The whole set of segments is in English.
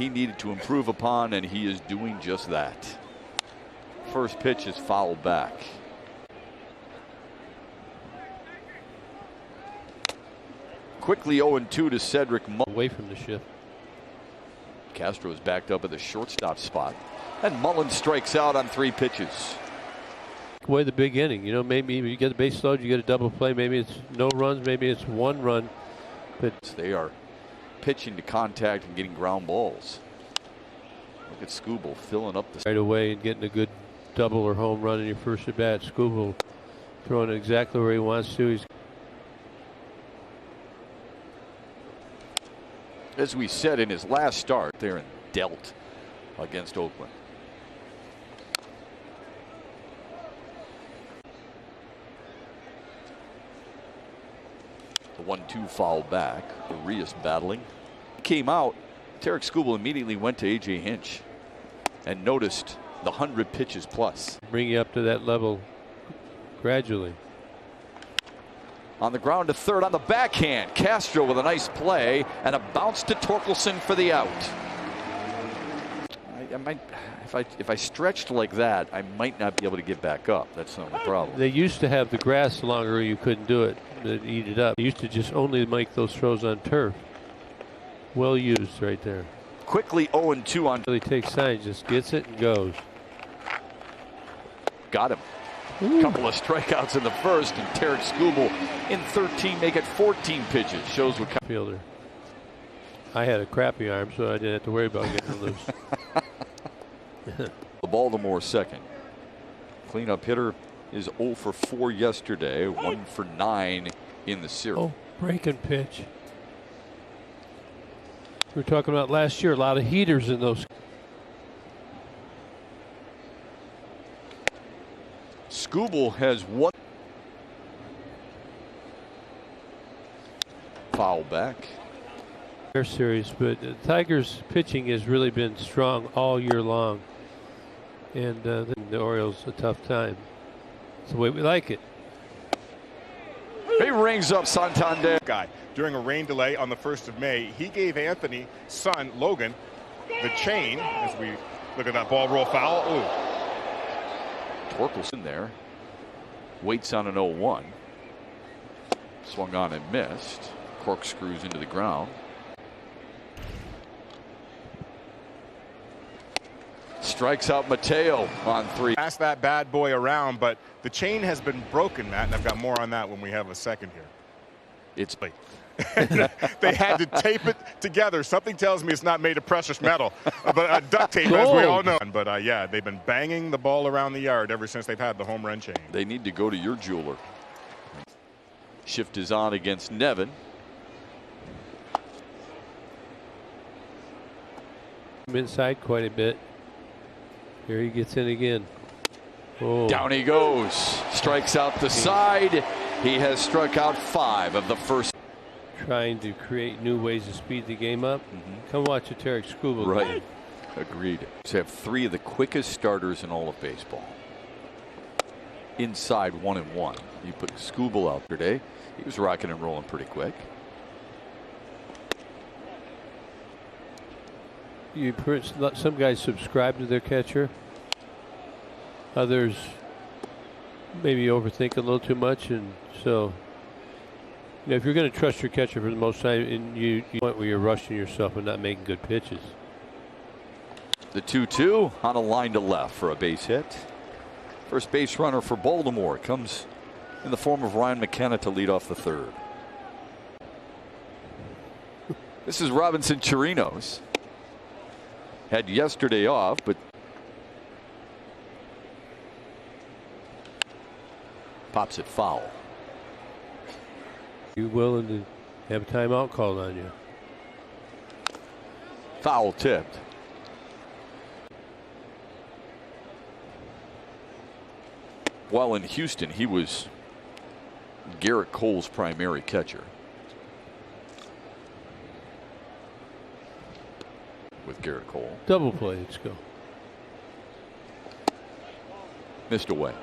he needed to improve upon, and he is doing just that. First pitch is fouled back. Quickly 0-2 to Cedric Mullen. Away from the shift. Castro is backed up at the shortstop spot, and Mullen strikes out on 3 pitches. Away the big inning. You know, maybe you get a base load, you get a double play. Maybe it's no runs, maybe it's 1 run. But they are pitching to contact and getting ground balls. Look at Skubal filling up the right away and getting a good double or home run in your first at bat. Skubal throwing it exactly where he wants to. He's as we said in his last start there in Delt against Oakland. The 1-2 foul back. Arias battling. He came out. Tarik Skubal immediately went to A.J. Hinch and noticed the 100 pitches plus. Bring you up to that level gradually. On the ground to third on the backhand. Castro with a nice play and a bounce to Torkelson for the out. I might, if I stretched like that, I might not be able to get back up. That's not the problem. They used to have the grass longer, you couldn't do it. They'd eat it up. They used to just only make those throws on turf. Well used right there. Quickly 0-2 on. Really takes signs, just gets it and goes. Got him. Ooh. Couple of strikeouts in the first, and Tarik Skubal in 13 make it 14 pitches. Shows what kind fielder. I had a crappy arm, so I didn't have to worry about getting loose. The Baltimore second. Cleanup hitter is 0 for 4 yesterday, 1 for 9 in the series. Oh, breaking pitch. We were talking about last year, a lot of heaters in those. Skubal has 1 foul back. Their series, but the Tigers pitching has really been strong all year long, and the Orioles a tough time. It's the way we like it. He rings up Santander. Guy during a rain delay on the 1st of May, he gave Anthony's son Logan the chain as we look at that ball roll foul. Ooh. Torkelson there waits on an 0-1. Swung on and missed. Corkscrews into the ground. Strikes out Mateo on 3. Pass that bad boy around, but the chain has been broken, Matt, and I've got more on that when we have a second here. It's late. They had to tape it together. Something tells me it's not made of precious metal, but duct tape, as we all know. But yeah, they've been banging the ball around the yard ever since they've had the home run chain. They need to go to your jeweler. Shift is on against Nevin. Inside quite a bit. Here he gets in again. Oh. Down he goes. Strikes out the side. He has struck out 5 of the first. Trying to create new ways to speed the game up. Come watch a Tarik Skubal. Right. Agreed. To have 3 of the quickest starters in all of baseball. Inside 1-1. You put Skubal out today. He was rocking and rolling pretty quick. Some guys subscribe to their catcher. Others maybe overthink a little too much, and so you know, if you're going to trust your catcher for the most time, and you point where you're rushing yourself and not making good pitches. The 2-2 on a line to left for a base hit. First base runner for Baltimore comes in the form of Ryan McKenna to lead off the 3rd. This is Robinson Chirinos. Had yesterday off, but pops it foul. You willing to have a timeout called on you? Foul tipped. While in Houston, he was Garrett Cole's primary catcher. With Garrett Cole. Double play, let's go. Missed away.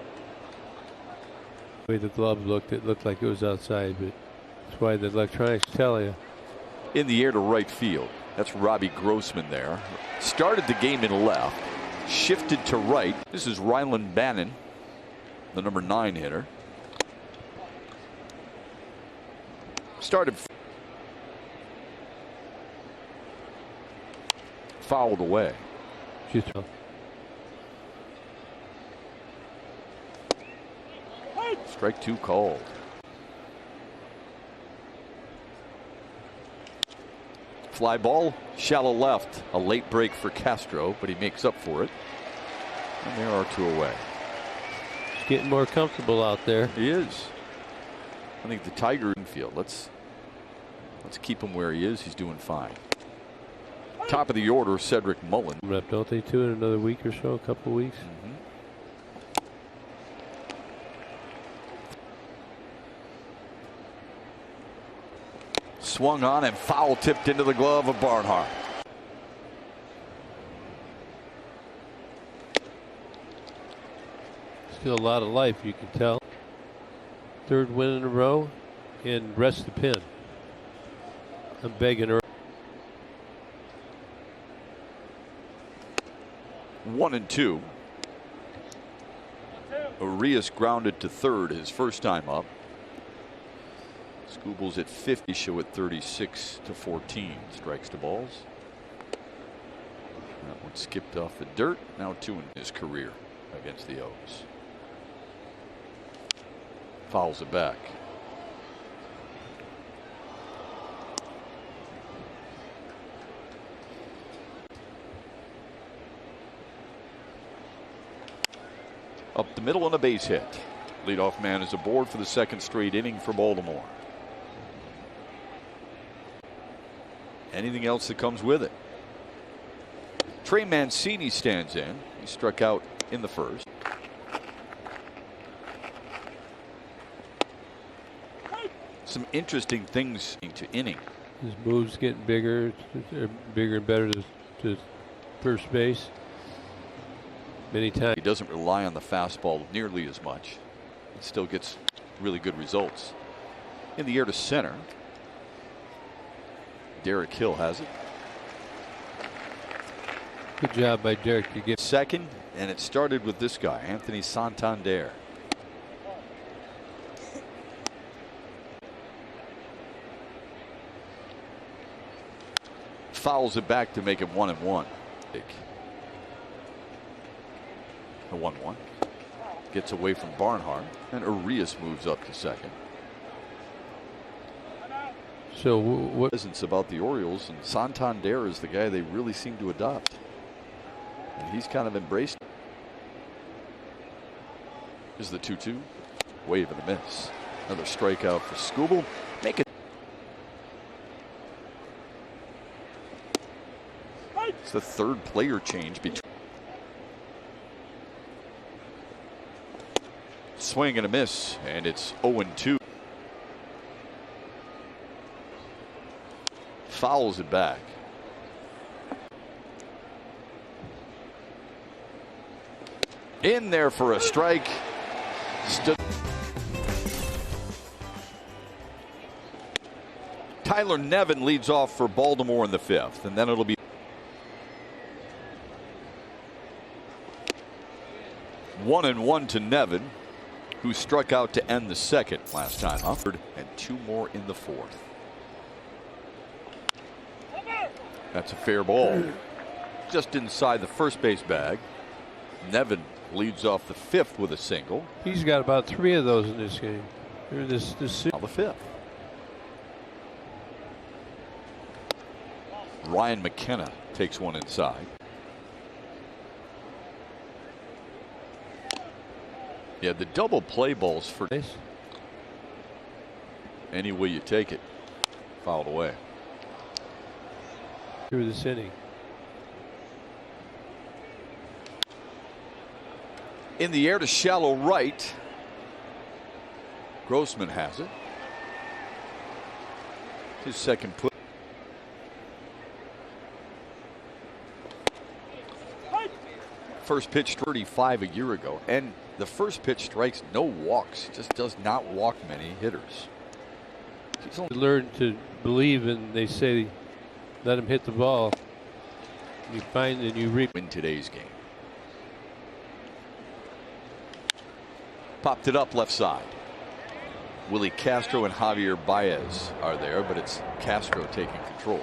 The way the glove looked, it looked like it was outside, but that's why the electronics tell you. In the air to right field. That's Robbie Grossman there. Started the game in left, shifted to right. This is Ryland Bannon, the number 9 hitter. Started fouled away. Strike 2 called. Fly ball, shallow left. A late break for Castro, but he makes up for it. And there are 2 away. He's getting more comfortable out there. He is. I think the Tiger infield. Let's keep him where he is. He's doing fine. Top of the order, Cedric Mullen. Rep, don't they, too, in another week or so, a couple weeks? Swung on and foul tipped into the glove of Barnhart. Still a lot of life, you can tell. 3rd win in a row and rest the pin. I'm begging her. 1-2. Urias grounded to 3rd his first time up. Skubal's at 50, show at 36 to 14. Strikes to balls. That one skipped off the dirt. Now 2 in his career against the O's. Fouls it back. Up the middle and a base hit. Leadoff man is aboard for the 2nd straight inning for Baltimore. Anything else that comes with it? Trey Mancini stands in. He struck out in the 1st. Some interesting things into inning. His moves getting bigger, bigger and better to first base. Many times he doesn't rely on the fastball nearly as much. It still gets really good results. In the air to center. Derek Hill has it. Good job by Derek to get 2nd, and it started with this guy, Anthony Santander. Fouls it back to make it 1-1. The 1-1 gets away from Barnhart, and Urias moves up to 2nd. So what Presence about the Orioles, and Santander is the guy they really seem to adopt, and he's kind of embraced. Is the 2-2 wave and a miss. Another strikeout for Skubal. Make it. It's the 3rd player change between. Swing and a miss, and it's 0-2. Fouls it back. In there for a strike. Tyler Nevin leads off for Baltimore in the 5th, and then it'll be 1-1 to Nevin, who struck out to end the 2nd last time up, and 2 more in the 4th. That's a fair ball. Just inside the first base bag. Nevin leads off the 5th with a single. He's got about 3 of those in this game. Now the 5th. Ryan McKenna takes one inside. Yeah, the double play balls for any way you take it. Fouled away. Through this inning. In the air to shallow right. Grossman has it. His 2nd put. First pitch 35 a year ago, and the first pitch strikes no walks. He just does not walk many hitters. Learn to believe, and they say let him hit the ball. You find and you reap. In today's game. Popped it up left side. Willie Castro and Javier Baez are there, but it's Castro taking control.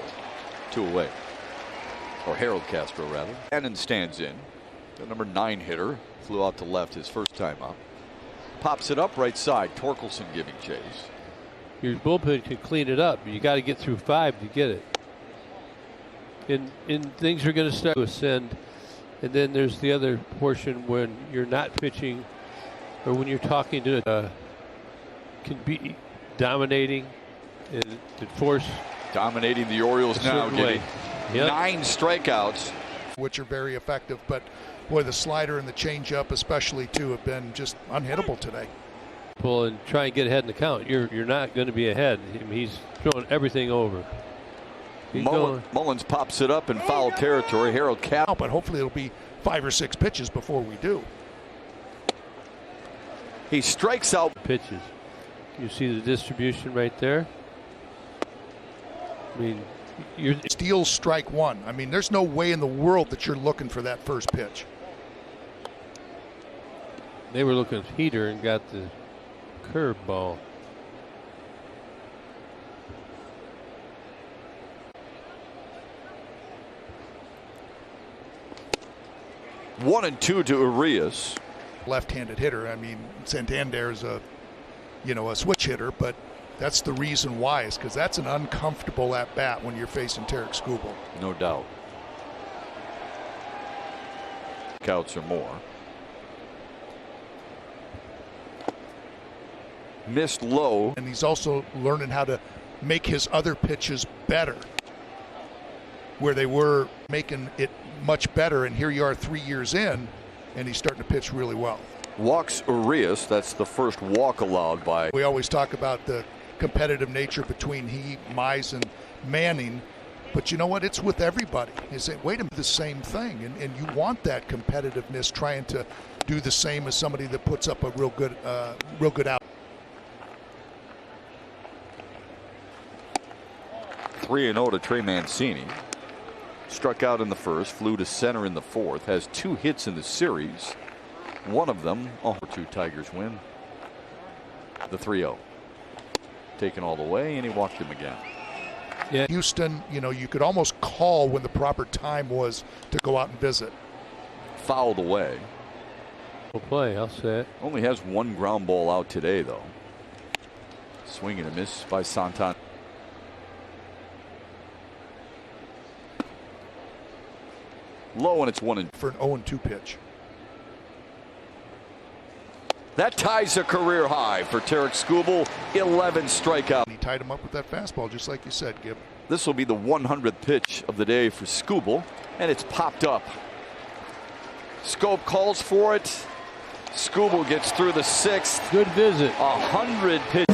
2 away. Or Harold Castro, rather. Cannon stands in. The number 9 hitter flew out to left his first time up. Pops it up right side. Torkelson giving chase. Your bullpen can clean it up. You got to get through 5 to get it. And things are going to start to ascend. And then there's the other portion when you're not pitching, or when you're talking to can be dominating and force. Dominating the Orioles now, getting 9 strikeouts, which are very effective. But boy, the slider and the changeup, especially too, have been just unhittable today. Pull and try and get ahead in the count. You're not going to be ahead. He's throwing everything over. Mullins pops it up in foul territory. Harold Cap. But hopefully it'll be 5 or 6 pitches before we do. He strikes out pitches. You see the distribution right there. I mean, you're steals strike 1. I mean, there's no way in the world that you're looking for that first pitch. They were looking at heater and got the curveball. One and 2 to Urias. Left-handed hitter. I mean, Santander is a switch hitter, but that's the reason why, is because that's an uncomfortable at bat when you're facing Tarik Skubal. No doubt. Counts or more. Missed low. And he's also learning how to make his other pitches better, where they were making it much better, and here you are 3 years in, and he's starting to pitch really well. Walks Urias. That's the first walk allowed by. We always talk about the competitive nature between Mize and Manning, but you know what? It's with everybody. You say, wait a minute, the same thing, and you want that competitiveness, trying to do the same as somebody that puts up a real good out. 3-0 to Trey Mancini. Struck out in the first, flew to center in the fourth, has 2 hits in the series. One of them, 2 Tigers win. The 3-0. Taken all the way, and he walked him again. Yeah. Houston, you could almost call when the proper time was to go out and visit. Fouled away. We'll play, I'll say it. Only has 1 ground ball out today, though. Swing and a miss by Santana. Low, and it's 1-2 for an 0-2 pitch. That ties a career high for Tarik Skubal. 11 strikeouts. He tied him up with that fastball, just like you said, Gib. This will be the 100th pitch of the day for Skubal, and it's popped up. Scope calls for it. Skubal gets through the 6th. Good visit. 100 pitch.